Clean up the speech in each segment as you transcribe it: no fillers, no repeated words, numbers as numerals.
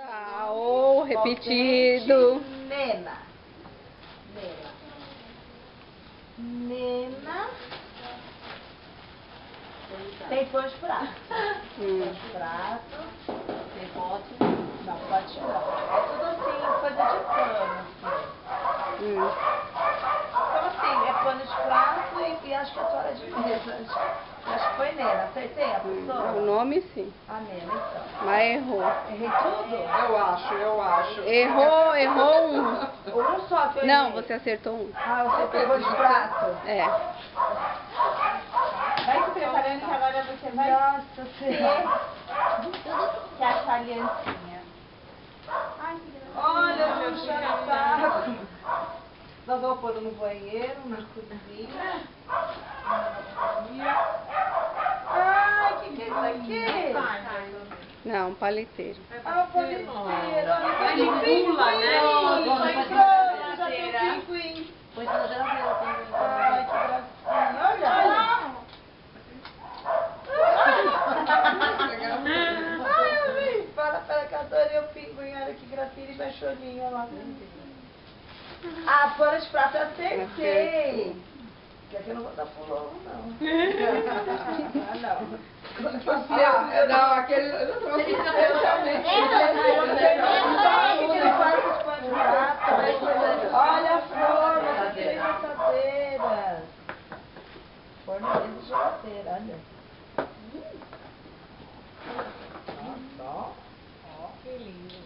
Tchau, repetido. Nena. Nena. Tem pano de prato. Pano de prato. Tem pote. Não, pote não. É tudo assim, coisa de pano. Então assim, é pano de prato e acho que é toalha de mesa. Acho que foi Nena. Acertei a pessoa? O nome sim. A Nena, então. Mas errou. Errei tudo? Eu acho. Errou um. Um só que eu Não, errei. você acertou um. Ah, você pegou de prato? É. Vai se preparando que agora você vai Nossa Senhora. que achar a aliancinha. Ai, que graça. Olha o meu saco. Nós vamos pôr no banheiro, na cozinha. Ai, que é isso aqui? Não, paliteiro. Ah, o paliteiro. Ele pula, né? Já tem pinguim. Põe na geladeira. Ai, que gracinha. Olha. Ai, eu vi. Fala para que eu adorei o pinguim. Olha que gracinha. Ele baixolinho, olha lá. Ah, pano de prato eu acertei. Porque aqui eu não vou dar pro lobo, não. Ah, não. Não, aquele... Olha a forma, aqui tem assadeiras. Forno de geladeira, olha. Nossa, ó, que lindo.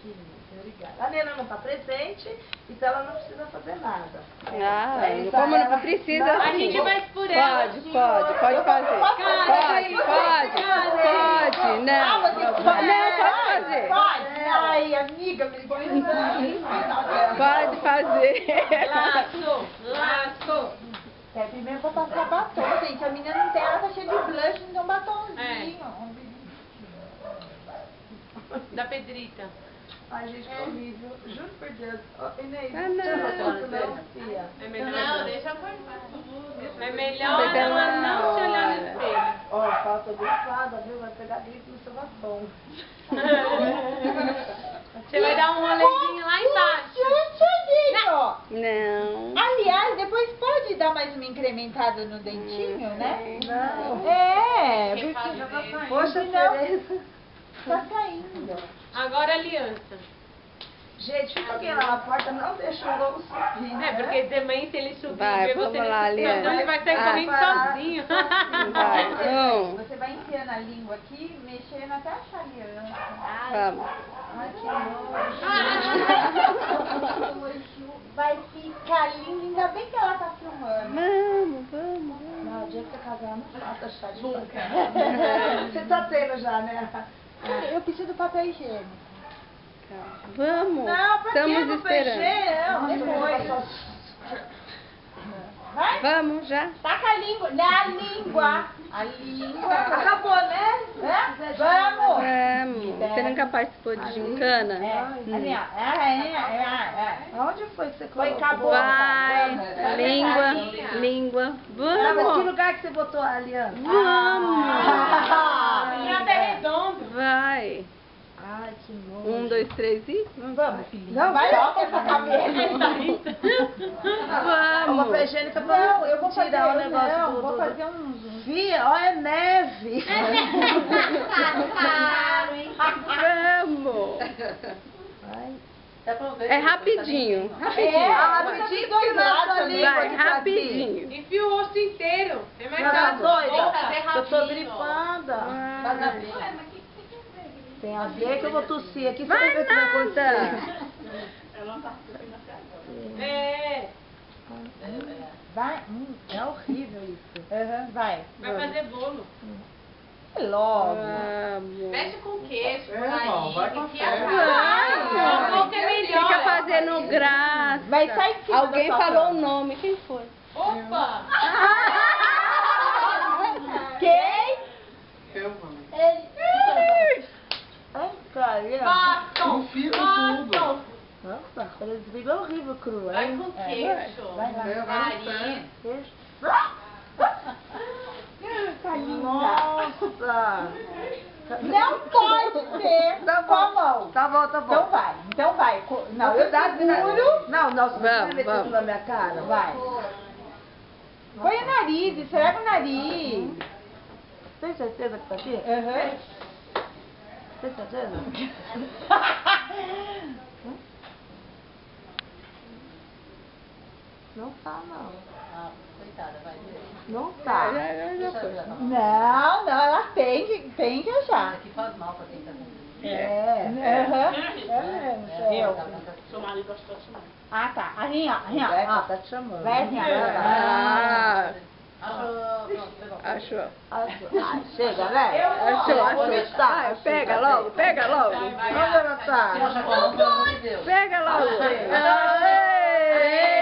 Obrigada. A Nena não está presente, então ela não precisa fazer nada. Ah, como não precisa A assim. gente vai por ela. Pode fazer. Pode. Não, pode fazer. Pode. Ai, amiga, me Pode fazer. Laço. É, primeiro vou passar batom, gente. A menina não tem, ela tá cheia de blush, não tem um batomzinho. Da Pedrita. Ai, gente, que horrível. Juro por Deus. Inês, Ah, não. não, Fia. É melhor não, deixa eu É melhor Você tem ela uma não se olhar no hora. espelho. Ó, falta grifada, viu? Vai pegar gripe no seu batom. Você vai dar um rolezinho lá embaixo. Não. Aliás, depois pode dar mais uma incrementada no dentinho, né? Não. É, Quem faz porque isso? Poxa, Tereza. tá saindo. Agora a aliança. Gente, fica alguém lá na porta, não deixa o lobo subir. É, porque também se ele subir Vai, e ver vamos você lá, nesse Aliana. situação, ele vai sair Ah, correndo vai. sozinho. Vai. Você vai enfiando a língua aqui, mexendo até achar a aliança. Vamos. Ai, que nojo. Vai ficar lindo, ainda bem que ela tá filmando. Vamos. Não, o dia que você casar, não faça chá de boca. Você tá tendo já, né? Eu preciso do papel higiênico. Vamos. Não, pra Estamos que no esperando. PG? Não, depois. Vai, Vamos já. taca a língua, na língua. A língua. Acabou, né? Vamos. Vamos. Você nunca participou de gincana? Ali, ó. Onde foi que você Foi, colocou? acabou. Vai. Língua. Ah, mas que Vamos. lugar que você botou a aliança? Vamos. Nada é redondo. Vai. Ai, que nojo. 1, 2, 3 e... Vamos, filhinha. Não, vai vai. logo essa cabeça. Uma Vamos. papel higiênico pra Não, eu vou fazer, tirar o negócio não, do... vou fazer um... Fia, olha, é neve. Vamos. É rapidinho. Rapidinho, porque não é sua língua Vai, que tá aqui. rapidinho. Enfia o rosto inteiro. É mais Não, tá rápido. doida? Vou fazer Eu tô rapidinho. gripando. Vai. Tem a ver que eu vou tossir aqui. Vai você vai ver o que vai nada. acontecer. É. Vai, É horrível isso. vai. Vai fazer bolo. Logo. Vamos. Mexe com queijo. irmão, vai com fé. O pouco é melhor. Fica fazendo graça. Vai sair em cima Alguém da sua falou o cama. nome. Quem foi? Opa! Quem? Eu, mano. Ai, cara. Batom. Enfia tudo. Nossa, parece briga horrível crua. Vai hein? com queijo. Vai lá. Farinha. Tá linda. Nossa. Não pode ser com a mão. Tá bom, tá bom. Então vai. Não, eu seguro. Não, você vai meter vamos. tudo na minha cara. Vai. Põe o nariz, esfrega o nariz. Tem certeza que tá aqui? Aham. Tem certeza? Não tá, não. Ah, coitada, vai ver. Não tá. Já foi. Não, ela tem que achar. Aqui faz mal pra quem tá com Aham. Eu. Seu marido gostou assim. Ah, tá. Assim, ó. Assim, Beca ó. tá te chamando. Vai assim, ó. Ah, Achou. Pronto, pegou. achou. Ah, chega, né? Achou. Vai, pega logo, pega logo. Onde ela tá? Tira o sacolão, pelo amor de Deus. Pega logo. Achei. Aê!